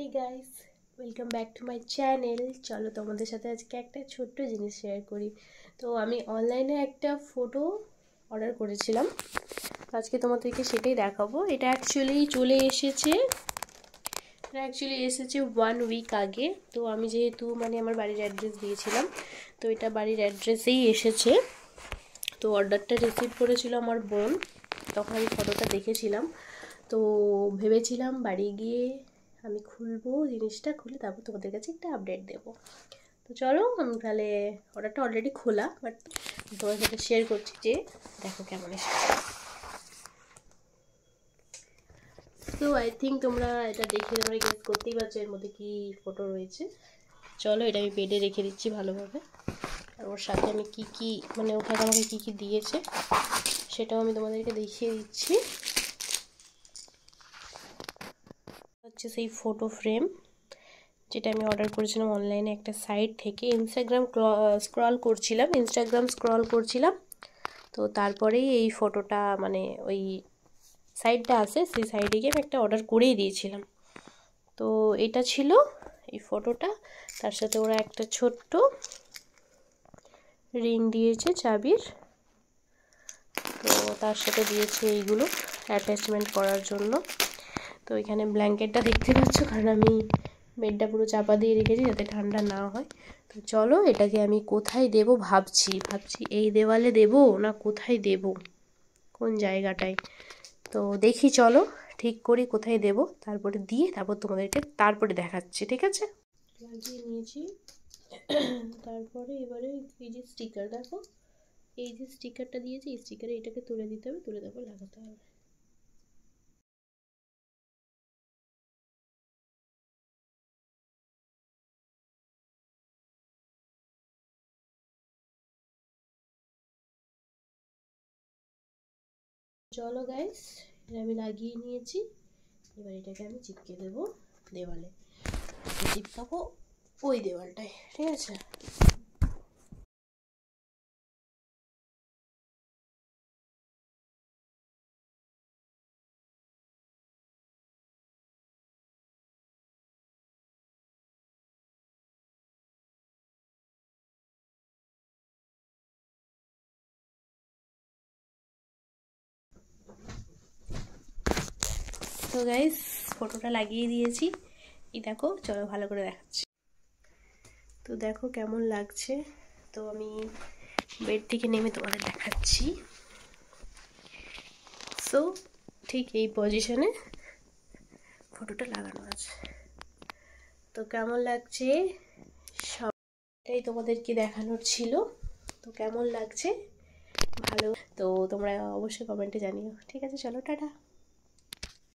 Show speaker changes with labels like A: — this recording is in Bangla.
A: Hey guys, welcome back to my channel. চলো তোমাদের সাথে আজকে একটা ছোট্ট জিনিস শেয়ার করি। তো আমি অনলাইনে একটা ফটো অর্ডার করেছিলাম, আজকে তোমাদেরকে সেটাই দেখাবো। এটা অ্যাকচুয়ালি চলে এসেছে, এটা 1 উইক আগে। তো আমি যেহেতু আমার বাড়ির অ্যাড্রেস দিয়েছিলাম, তো এটা বাড়ির অ্যাড্রেসেই এসেছে। তো অর্ডারটা রিসিভ করেছিল আমার বোন, তখন আমি ফটোটা দেখেছিলাম। তো ভেবেছিলাম বাড়ি গিয়ে আমি খুলবো, জিনিসটা খুলে তারপর তোমাদের কাছে একটা আপডেট দেবো। তো চলো, আমি তাহলে অর্ডারটা অলরেডি খোলা, বাট তোমার সাথে শেয়ার করছি যে দেখো কেমন এসেছে। তো আই থিঙ্ক তোমরা এটা দেখে তোমরা গেস করতেই পারছো এর মধ্যে কি ফটো রয়েছে। চলো, এটা আমি বেডে রেখে দিচ্ছি ভালোভাবে, আর ওর সাথে আমি কি কি ওখানে আমাকে কি কি দিয়েছে সেটাও আমি তোমাদেরকে দেখিয়ে দিচ্ছি। হচ্ছে সেই ফটো ফ্রেম যেটা আমি অর্ডার করেছিলাম অনলাইনে একটা সাইট থেকে। ইনস্টাগ্রাম স্ক্রল করছিলাম, তো তারপরেই এই ফটোটা ওই সাইটটা আছে, সেই সাইটে গিয়ে আমি একটা অর্ডার করেই দিয়েছিলাম। তো এটা ছিল এই ফটোটা, তার সাথে ওরা একটা ছোট্ট রিং দিয়েছে চাবির, তো তার সাথে দিয়েছে এইগুলো অ্যাটাচমেন্ট করার জন্য। তো এখানে ব্ল্যাঙ্কেটটা দেখতে পাচ্ছ, কারণ আমি বেডটা পুরো চাপা দিয়ে রেখেছি যাতে ঠান্ডা না হয়। তো চলো, এটাকে আমি কোথায় দেব ভাবছি এই দেওয়ালে দেব না কোথায় দেব, কোন জায়গাটায়। তো দেখি, চলো ঠিক করি কোথায় দেব, তারপরে দিয়ে তারপর তোমাদেরকে তারপরে দেখাচ্ছি, ঠিক আছে? লাগিয়ে নিয়েছি। তারপরে এবারে এই যে স্টিকার দেখো, এই যে স্টিকারটা দিয়েছি, এই স্টিকারে এটাকে তুলে দিতে হবে, তুলে তারপর লাগাতে হবে। চলো গাইস, এটা আমি লাগিয়ে নিয়েছি, এবার এটাকে আমি চিপকে দেবো দেওয়ালে, চিপকাবো ওই দেওয়ালটায়, ঠিক আছে? তো গাইস, ফটোটা লাগিয়ে দিয়েছি, এই দেখো, চলো ভালো করে দেখাচ্ছি। তো দেখো কেমন লাগছে। তো আমি বেড থেকে নেমে তোমাদের দেখাচ্ছি। সো ঠিক এই পজিশনে ফটোটা লাগানো আছে। তো কেমন লাগছে সবটাই তোমাদেরকে দেখানোর ছিল। তো কেমন লাগছে ভালো, তো তোমরা অবশ্যই কমেন্টে জানিও, ঠিক আছে? চলো, টাটা।